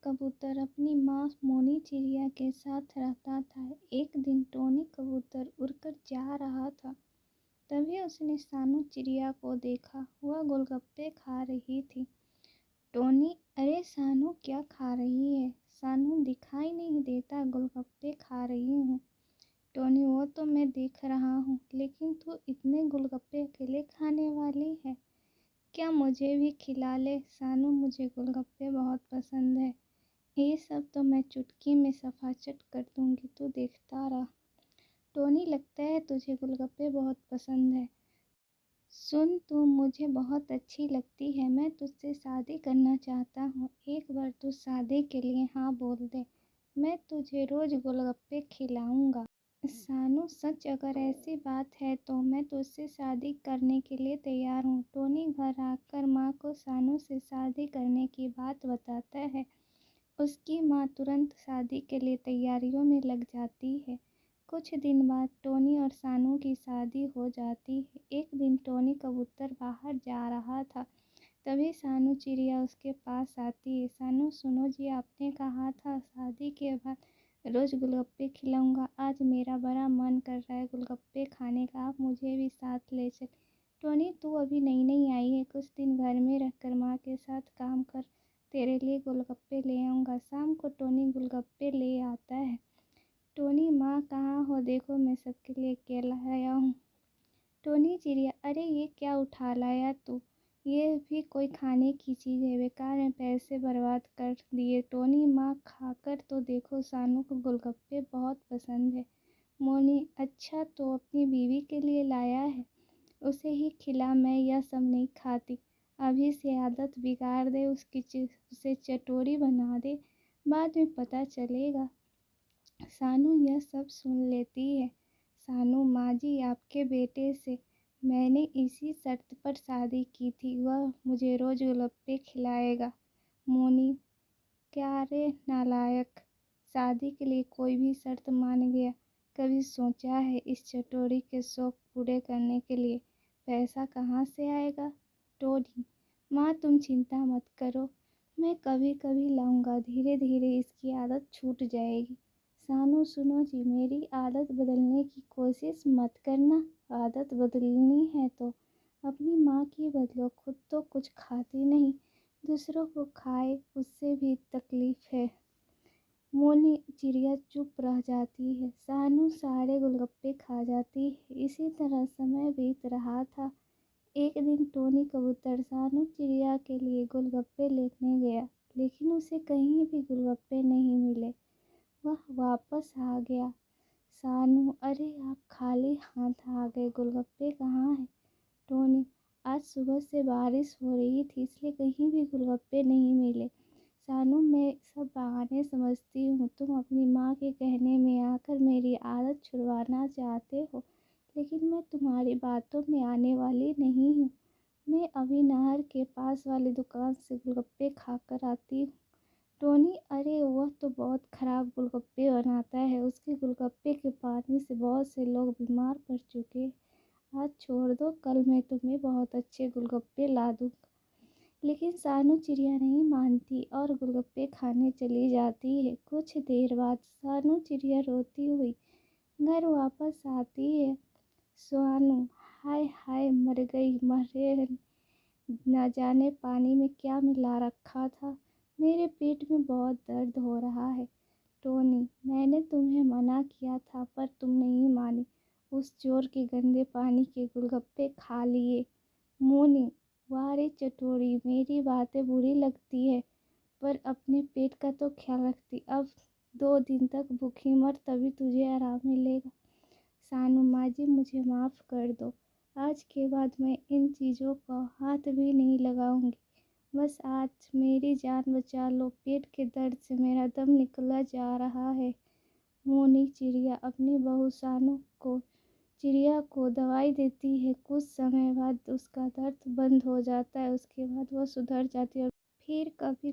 कबूतर अपनी माँ मोनी चिड़िया के साथ रहता था। एक दिन टोनी कबूतर उड़कर जा रहा था, तभी उसने सानू चिड़िया को देखा। वह गोलगप्पे खा रही थी। टोनी, अरे सानू, क्या खा रही है? सानू, दिखाई नहीं देता, गोलगप्पे खा रही हूँ। टोनी, वो तो मैं देख रहा हूँ, लेकिन तू इतने गोलगप्पे अकेले खाने वाली है, क्या मुझे भी खिला ले? सानू, मुझे गोलगप्पे बहुत पसंद है। ये सब तो मैं चुटकी में सफाचट कर दूंगी, तू देखता रह। टोनी, लगता है तुझे गोलगप्पे बहुत पसंद है। सुन, तू मुझे बहुत अच्छी लगती है, मैं तुझसे शादी करना चाहता हूँ। एक बार तू शादी के लिए हाँ बोल दे, मैं तुझे रोज गोलगप्पे खिलाऊंगा। सानू, सच? अगर ऐसी बात है तो मैं तुझसे शादी करने के लिए तैयार हूँ। टोनी घर आकर माँ को सानू से शादी करने की बात बताता है। उसकी माँ तुरंत शादी के लिए तैयारियों में लग जाती है। कुछ दिन बाद टोनी और सानू की शादी हो जाती है। एक दिन टोनी कबूतर बाहर जा रहा था, तभी सानू चिड़िया उसके पास आती है। सानू, सुनो जी, आपने कहा था शादी के बाद रोज गोलगप्पे खिलाऊंगा। आज मेरा बड़ा मन कर रहा है गोलगप्पे खाने का, आप मुझे भी साथ ले चल। टोनी, तू अभी नई नई आई है, कुछ दिन घर में रहकर माँ के साथ काम कर, तेरे लिए गोलगप्पे ले आऊँगा। शाम को टोनी गोलगप्पे ले आता है। टोनी, माँ कहाँ हो? देखो, मैं सबके लिए केला लाया हूँ। टोनी चिड़िया, अरे ये क्या उठा लाया तू? ये भी कोई खाने की चीज़ है? बेकार में पैसे बर्बाद कर दिए। टोनी, माँ खाकर तो देखो, सानू को गोलगप्पे बहुत पसंद है। मोनी, अच्छा, तो अपनी बीवी के लिए लाया है, उसे ही खिला, मैं यह सब नहीं खाती। अभी से आदत बिगाड़ दे, उसे चटोरी बना दे, बाद में पता चलेगा। सानू यह सब सुन लेती है। सानू, माँ जी, आपके बेटे से मैंने इसी शर्त पर शादी की थी, वह मुझे रोज गोलगप्पे खिलाएगा। मोनी, क्या रे नालायक, शादी के लिए कोई भी शर्त मान गया? कभी सोचा है इस चटोरी के शौक पूरे करने के लिए पैसा कहाँ से आएगा? टोनी, माँ तुम चिंता मत करो, मैं कभी कभी लाऊंगा, धीरे धीरे इसकी आदत छूट जाएगी। सानू, सुनो जी, मेरी आदत बदलने की कोशिश मत करना। आदत बदलनी है तो अपनी माँ की बदलो, खुद तो कुछ खाती नहीं, दूसरों को खाए उससे भी तकलीफ है। मोनी चिड़िया चुप रह जाती है। सानू सारे गोलगप्पे खा जाती है। इसी तरह समय बीत रहा था। एक दिन टोनी कबूतर सानू चिड़िया के लिए गोलगप्पे लेने गया, लेकिन उसे कहीं भी गोलगप्पे नहीं मिले। वह वापस आ गया। सानू, अरे आप खाली हाथ आ गए, गोलगप्पे कहाँ हैं? टोनी, आज सुबह से बारिश हो रही थी, इसलिए कहीं भी गोलगप्पे नहीं मिले। सानू, मैं सब बहाने समझती हूँ, तुम अपनी माँ के कहने में आकर मेरी आदत छुड़वाना चाहते हो, लेकिन मैं तुम्हारी बातों में आने वाली नहीं हूँ। मैं अभी नहर के पास वाली दुकान से गोलगप्पे खाकर आती हूँ। टोनी, अरे वह तो बहुत खराब गोलगप्पे बनाता है, उसके गोलगप्पे के पानी से बहुत से लोग बीमार पड़ चुके हैं। आज छोड़ दो, कल मैं तुम्हें बहुत अच्छे गोलगप्पे ला दूँगा। लेकिन सानू चिड़िया नहीं मानती और गोलगप्पे खाने चली जाती है। कुछ देर बाद सानू चिड़िया रोती हुई घर वापस आती है। सानू, हाय हाय, मर गई, मरे न जाने पानी में क्या मिला रखा था, मेरे पेट में बहुत दर्द हो रहा है। टोनी, मैंने तुम्हें मना किया था पर तुम नहीं मानी, उस चोर के गंदे पानी के गोलगप्पे खा लिए। मोनी, वाह रे चटोरी, मेरी बातें बुरी लगती है पर अपने पेट का तो ख्याल रखती। अब 2 दिन तक भूखी मर, तभी तुझे आराम मिलेगा। सानू, माँ जी, मुझे माफ़ कर दो, आज के बाद मैं इन चीज़ों का हाथ भी नहीं लगाऊंगी। बस आज मेरी जान बचा लो, पेट के दर्द से मेरा दम निकला जा रहा है। मोनी चिड़िया अपनी बहू सानू को चिड़िया को दवाई देती है। कुछ समय बाद उसका दर्द बंद हो जाता है, उसके बाद वह सुधर जाती है और फिर कभी